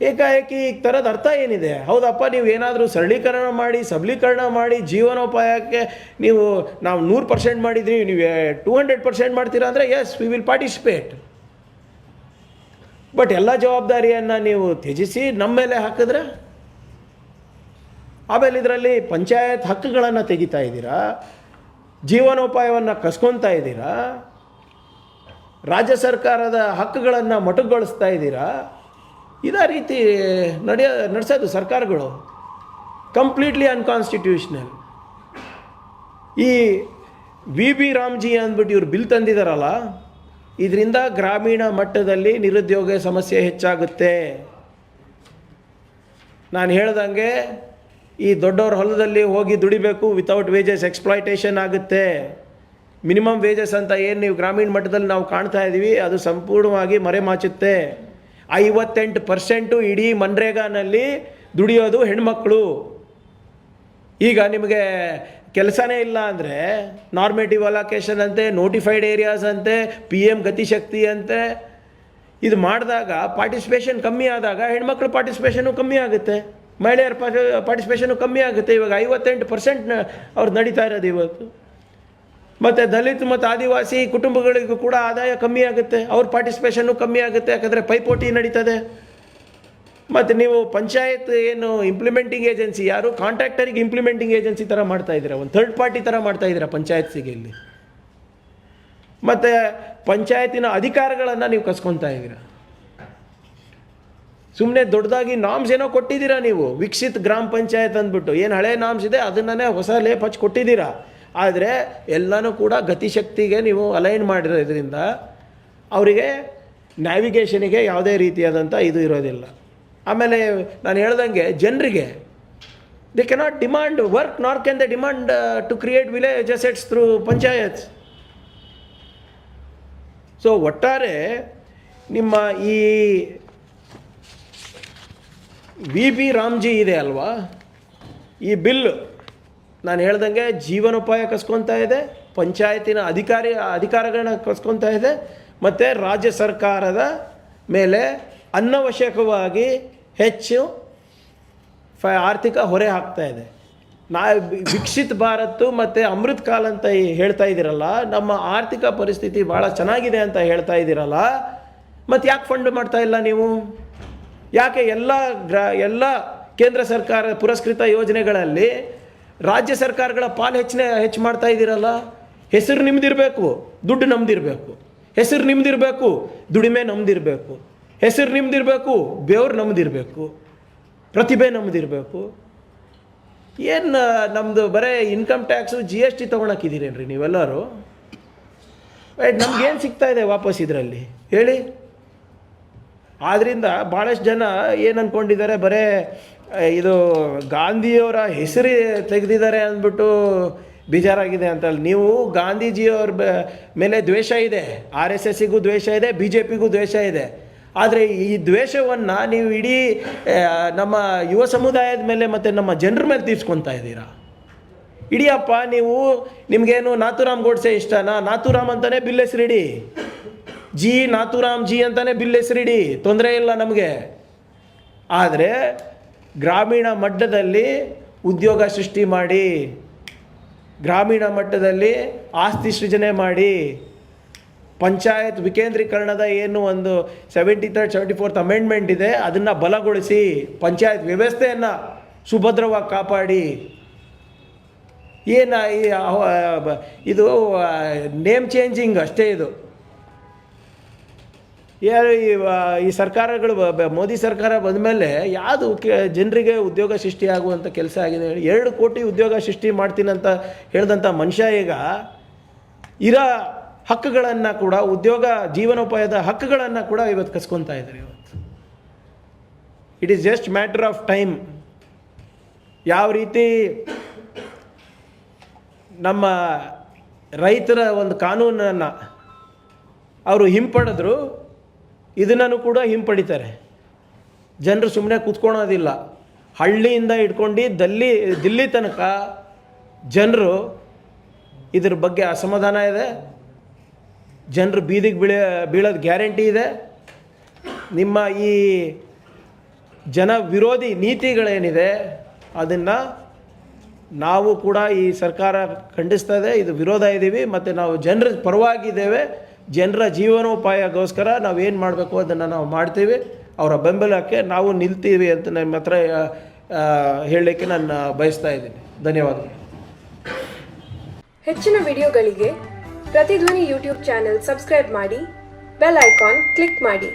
ಏಕಾಏಕಿ ಈ ಥರದ ಅರ್ಥ ಏನಿದೆ? ಹೌದಪ್ಪ, ನೀವು ಏನಾದರೂ ಸರಳೀಕರಣ ಮಾಡಿ, ಸಬಲೀಕರಣ ಮಾಡಿ, ಜೀವನೋಪಾಯಕ್ಕೆ ನಾವು 100% ಮಾಡಿದ್ರಿ, ನೀವು 200% ಮಾಡ್ತೀರಾ ಅಂದರೆ yes, we will participate. But ಎಲ್ಲ ಜವಾಬ್ದಾರಿಯನ್ನು ನೀವು ತ್ಯಜಿಸಿ ನಮ್ಮ ಮೇಲೆ ಹಾಕಿದ್ರೆ, ಆಮೇಲೆ ಇದರಲ್ಲಿ ಪಂಚಾಯತ್ ಹಕ್ಕುಗಳನ್ನು ತೆಗಿತಾ ಇದ್ದೀರಾ, ಜೀವನೋಪಾಯವನ್ನು ಕಸ್ಕೊತಾ ಇದ್ದೀರಾ, ರಾಜ್ಯ ಸರ್ಕಾರದ ಹಕ್ಕುಗಳನ್ನು ಮೊಟಕುಗೊಳಿಸ್ತಾ ಇದ್ದೀರಾ. ಇದೇ ರೀತಿ ನಡೆಸೋದು ಸರ್ಕಾರಗಳು ಕಂಪ್ಲೀಟ್ಲಿ ಅನ್ಕಾನ್ಸ್ಟಿಟ್ಯೂಷನಲ್. ಈ ವಿ ರಾಮ್ಜಿ ಅಂದ್ಬಿಟ್ಟು ಇವ್ರು ಬಿಲ್ ತಂದಿದ್ದಾರಲ್ಲ, ಇದರಿಂದ ಗ್ರಾಮೀಣ ಮಟ್ಟದಲ್ಲಿ ನಿರುದ್ಯೋಗ ಸಮಸ್ಯೆ ಹೆಚ್ಚಾಗುತ್ತೆ. ನಾನು ಹೇಳ್ದಂಗೆ ಈ ದೊಡ್ಡವ್ರ ಹೊಲದಲ್ಲಿ ಹೋಗಿ ದುಡಿಬೇಕು, ವಿತೌಟ್ ವೇಜಸ್ ಎಕ್ಸ್ಪ್ಲಾಯ್ಟೇಷನ್ ಆಗುತ್ತೆ. ಮಿನಿಮಮ್ ವೇಜಸ್ ಅಂತ ಏನು ನೀವು ಗ್ರಾಮೀಣ ಮಟ್ಟದಲ್ಲಿ ನಾವು ಕಾಣ್ತಾ ಇದ್ದೀವಿ, ಅದು ಸಂಪೂರ್ಣವಾಗಿ ಮರೆಮಾಚುತ್ತೆ. 58% ಇಡೀ ಮನ್ರೇಗಾನಲ್ಲಿ ದುಡಿಯೋದು ಹೆಣ್ಮಕ್ಳು. ಈಗ ನಿಮಗೆ ಕೆಲಸನೇ ಇಲ್ಲ ಅಂದರೆ ನಾರ್ಮೇಟಿವ್ ಅಲೋಕೇಶನ್ ಅಂತೆ, ನೋಟಿಫೈಡ್ ಏರಿಯಾಸ್ ಅಂತೆ, PM ಗತಿಶಕ್ತಿ ಅಂತೆ, ಇದು ಮಾಡಿದಾಗ ಪಾರ್ಟಿಸಿಪೇಷನ್ ಕಮ್ಮಿ ಆದಾಗ ಹೆಣ್ಮಕ್ಳು ಪಾರ್ಟಿಸಿಪೇಷನು ಕಮ್ಮಿ ಆಗುತ್ತೆ, ಮಹಿಳೆಯರ ಪಾರ್ಟಿಸಿಪೇಷನು ಕಮ್ಮಿ ಆಗುತ್ತೆ. ಇವಾಗ 58% ಅವ್ರು ನಡೀತಾ ಇರೋದು ಇವತ್ತು. ಮತ್ತು ದಲಿತ ಮತ್ತು ಆದಿವಾಸಿ ಕುಟುಂಬಗಳಿಗೂ ಕೂಡ ಆದಾಯ ಕಮ್ಮಿ ಆಗುತ್ತೆ, ಅವ್ರ ಪಾರ್ಟಿಸಿಪೇಷನ್ನು ಕಮ್ಮಿ ಆಗುತ್ತೆ, ಯಾಕಂದರೆ ಪೈಪೋಟಿ ನಡೀತದೆ. ಮತ್ತು ನೀವು ಪಂಚಾಯತ್ ಏನು ಇಂಪ್ಲಿಮೆಂಟಿಂಗ್ ಏಜೆನ್ಸಿ, ಯಾರು ಕಾಂಟ್ರಾಕ್ಟರಿಗೆ ಇಂಪ್ಲಿಮೆಂಟಿಂಗ್ ಏಜೆನ್ಸಿ ಥರ ಮಾಡ್ತಾಯಿದ್ದೀರಾ, ಒಂದು ಥರ್ಡ್ ಪಾರ್ಟಿ ಥರ ಮಾಡ್ತಾಯಿದ್ದೀರಾ ಪಂಚಾಯತ್ಸಿಗೆ ಇಲ್ಲಿ. ಮತ್ತು ಪಂಚಾಯತಿನ ಅಧಿಕಾರಗಳನ್ನು ನೀವು ಕಸ್ಕೊತಾ ಇದ್ದೀರಾ. ಸುಮ್ಮನೆ ದೊಡ್ಡದಾಗಿ ನಾಮ್ಸ್ ಏನೋ ಕೊಟ್ಟಿದ್ದೀರಾ ನೀವು, ವಿಕಸಿತ್ ಗ್ರಾಮ ಪಂಚಾಯತ್ ಅಂದ್ಬಿಟ್ಟು ಏನು ಹಳೆ ನಾಮ್ಸ್ ಇದೆ ಅದನ್ನೇ ಹೊಸ ಲೇಪ್ ಹಚ್ಚಿ ಕೊಟ್ಟಿದ್ದೀರಾ. ಆದರೆ ಎಲ್ಲನೂ ಕೂಡ ಗತಿಶಕ್ತಿಗೆ ನೀವು ಅಲೈನ್ ಮಾಡಿರೋದ್ರಿಂದ ಅವರಿಗೆ ನ್ಯಾವಿಗೇಷನಿಗೆ ಯಾವುದೇ ರೀತಿಯಾದಂಥ ಇದು ಇರೋದಿಲ್ಲ. ಆಮೇಲೆ ನಾನು ಹೇಳ್ದಂಗೆ ಜನರಿಗೆ they cannot demand work, nor can they demand to create village assets through panchayats. So ಒಟ್ಟಾರೆ ನಿಮ್ಮ ಈ ವಿ ರಾಮ್ಜಿ ಇದೆ ಅಲ್ವಾ, ಈ ಬಿಲ್ ನಾನು ಹೇಳ್ದಂಗೆ ಜೀವನೋಪಾಯ ಕಸ್ಕೊತಾ ಇದೆ, ಪಂಚಾಯತಿನ ಅಧಿಕಾರಗಳನ್ನ ಕಸ್ಕೊತಾ ಇದೆ, ಮತ್ತು ರಾಜ್ಯ ಸರ್ಕಾರದ ಮೇಲೆ ಅನವಶ್ಯಕವಾಗಿ ಹೆಚ್ಚು ಆರ್ಥಿಕ ಹೊರೆ ಹಾಕ್ತಾ ಇದೆ. ವಿಕಸಿತ್ ಭಾರತ್ ಮತ್ತು ಅಮೃತ್ ಕಾಲ್ ಅಂತ ಹೇಳ್ತಾ ಇದ್ದೀರಲ್ಲ, ನಮ್ಮ ಆರ್ಥಿಕ ಪರಿಸ್ಥಿತಿ ಭಾಳ ಚೆನ್ನಾಗಿದೆ ಅಂತ ಹೇಳ್ತಾ ಇದ್ದೀರಲ್ಲ, ಮತ್ತು ಯಾಕೆ ಫಂಡ್ ಮಾಡ್ತಾ ಇಲ್ಲ ನೀವು? ಯಾಕೆ ಎಲ್ಲ ಕೇಂದ್ರ ಸರ್ಕಾರ ಪುರಸ್ಕೃತ ಯೋಜನೆಗಳಲ್ಲಿ ರಾಜ್ಯ ಸರ್ಕಾರಗಳ ಪಾಲು ಹೆಚ್ಚು ಮಾಡ್ತಾ ಇದ್ದೀರಲ್ಲ? ಹೆಸರು ನಿಮ್ದಿರಬೇಕು, ದುಡ್ಡು ನಮ್ದಿರಬೇಕು. ಹೆಸರು ನಿಮ್ದಿರಬೇಕು, ದುಡಿಮೆ ನಮ್ದಿರಬೇಕು. ಹೆಸರು ನಿಮ್ದಿರಬೇಕು, ಬೆವ್ರು ನಮ್ದಿರಬೇಕು, ಪ್ರತಿಭೆ ನಮ್ದಿರಬೇಕು. ಏನು ನಮ್ಮದು ಬರೀ ಇನ್ಕಮ್ ಟ್ಯಾಕ್ಸು GST ತೊಗೊಳಕ್ಕಿದ್ದೀರೇನ್ರಿ ನೀವೆಲ್ಲರೂ? ನಮ್ಗೇನು ಸಿಗ್ತಾ ಇದೆ ವಾಪಸ್ ಇದರಲ್ಲಿ ಹೇಳಿ? ಆದ್ದರಿಂದ ಭಾಳಷ್ಟು ಜನ ಏನು ಅಂದ್ಕೊಂಡಿದ್ದಾರೆ, ಬರೇ ಇದು ಗಾಂಧಿಯವರ ಹೆಸರು ತೆಗೆದಿದ್ದಾರೆ ಅಂದ್ಬಿಟ್ಟು ಬೇಜಾರಾಗಿದೆ ಅಂತಲ್ಲ. ನೀವು ಗಾಂಧೀಜಿಯವ್ರ ಮೇಲೆ ದ್ವೇಷ ಇದೆ, RSSಗೂ ದ್ವೇಷ ಇದೆ, BJPಗೂ ದ್ವೇಷ ಇದೆ. ಆದರೆ ಈ ದ್ವೇಷವನ್ನು ನೀವು ಇಡೀ ನಮ್ಮ ಯುವ ಸಮುದಾಯದ ಮೇಲೆ ಮತ್ತು ನಮ್ಮ ಜನರ ಮೇಲೆ ತೀರ್ಸ್ಕೊತಾ ಇದ್ದೀರಾ. ಇಡಿಯಪ್ಪ, ನಿಮಗೇನು ನಾಥೂರಾಮ್ ಗೋಡ್ಸೆ ಇಷ್ಟನಾ? ನಾಥೂರಾಮ್ ಅಂತಲೇ ಬಿಲ್ ಹೆಸರಿಡಿ, ನಾಥೂರಾಮ್ ಜಿ ಅಂತಲೇ ಬಿಲ್ ಹೆಸರಿಡಿ, ತೊಂದರೆ ಇಲ್ಲ ನಮಗೆ. ಆದರೆ ಗ್ರಾಮೀಣ ಮಟ್ಟದಲ್ಲಿ ಉದ್ಯೋಗ ಸೃಷ್ಟಿ ಮಾಡಿ, ಗ್ರಾಮೀಣ ಮಟ್ಟದಲ್ಲಿ ಆಸ್ತಿ ಸೃಜನೆ ಮಾಡಿ, ಪಂಚಾಯತ್ ವಿಕೇಂದ್ರೀಕರಣದ ಏನು ಒಂದು 73rd 74th ಅಮೆಂಡ್ಮೆಂಟ್ ಇದೆ ಅದನ್ನು ಬಲಗೊಳಿಸಿ, ಪಂಚಾಯತ್ ವ್ಯವಸ್ಥೆಯನ್ನು ಸುಭದ್ರವಾಗಿ ಕಾಪಾಡಿ. ಇದು ನೇಮ್ ಚೇಂಜಿಂಗ್ ಅಷ್ಟೇ. ಇದು ಈ ಸರ್ಕಾರಗಳು ಮೋದಿ ಸರ್ಕಾರ ಬಂದ ಮೇಲೆ ಯಾವುದು ಜನರಿಗೆ ಉದ್ಯೋಗ ಸೃಷ್ಟಿಯಾಗುವಂಥ ಕೆಲಸ ಆಗಿದೆ? 2 ಕೋಟಿ ಉದ್ಯೋಗ ಸೃಷ್ಟಿ ಮಾಡ್ತೀನಿ ಅಂತ ಹೇಳಿದಂಥ ಮನುಷ್ಯ ಈಗ ಇರೋ ಹಕ್ಕುಗಳನ್ನು ಕೂಡ, ಉದ್ಯೋಗ ಜೀವನೋಪಾಯದ ಹಕ್ಕುಗಳನ್ನು ಕೂಡ ಇವತ್ತು ಕಸ್ಕೊತಾ ಇದ್ದಾರೆ. ಇವತ್ತು it is just matter of time. ಯಾವ ರೀತಿ ನಮ್ಮ ರೈತರ ಒಂದು ಕಾನೂನನ್ನು ಅವರು ಹಿಂಪಡೆದ್ರು, ಇದನ್ನು ಕೂಡ ಹಿಂಪಡಿತಾರೆ. ಜನರು ಸುಮ್ಮನೆ ಕೂತ್ಕೊಳ್ಳೋದಿಲ್ಲ. ಹಳ್ಳಿಯಿಂದ ಇಟ್ಕೊಂಡು ದಿಲ್ಲಿ ತನಕ ಜನರು ಇದ್ರ ಬಗ್ಗೆ ಅಸಮಾಧಾನ ಇದೆ. ಜನರು ಬೀದಿಗೆ ಬೀಳೋದು ಗ್ಯಾರಂಟಿ ಇದೆ. ನಿಮ್ಮ ಈ ಜನ ವಿರೋಧಿ ನೀತಿಗಳೇನಿದೆ ಅದನ್ನು ನಾವು ಕೂಡ ಈ ಸರ್ಕಾರ ಖಂಡಿಸ್ತಾ ಇದೆ, ಇದು ವಿರೋಧ ಇದ್ದೀವಿ ಮತ್ತು ನಾವು ಜನರ ಪರವಾಗಿದ್ದೇವೆ. ಜನರ ಜೀವನೋಪಾಯಕ್ಕೋಸ್ಕರ ನಾವು ಏನು ಮಾಡಬೇಕು ಅದನ್ನು ನಾವು ಮಾಡ್ತೀವಿ. ಅವರ ಬೆಂಬಲಕ್ಕೆ ನಾವು ನಿಲ್ತೀವಿ ಅಂತ ನಮ್ಮ ಹತ್ರ ಹೇಳಲಿಕ್ಕೆ ನಾನು ಬಯಸ್ತಾ ಇದ್ದೀನಿ. ಧನ್ಯವಾದಗಳು. ಹೆಚ್ಚಿನ ವಿಡಿಯೋಗಳಿಗೆ ಪ್ರತಿಧ್ವನಿ ಯೂಟ್ಯೂಬ್ ಚಾನೆಲ್ ಸಬ್ಸ್ಕ್ರೈಬ್ ಮಾಡಿ, ಬೆಲ್ ಐಕಾನ್ ಕ್ಲಿಕ್ ಮಾಡಿ.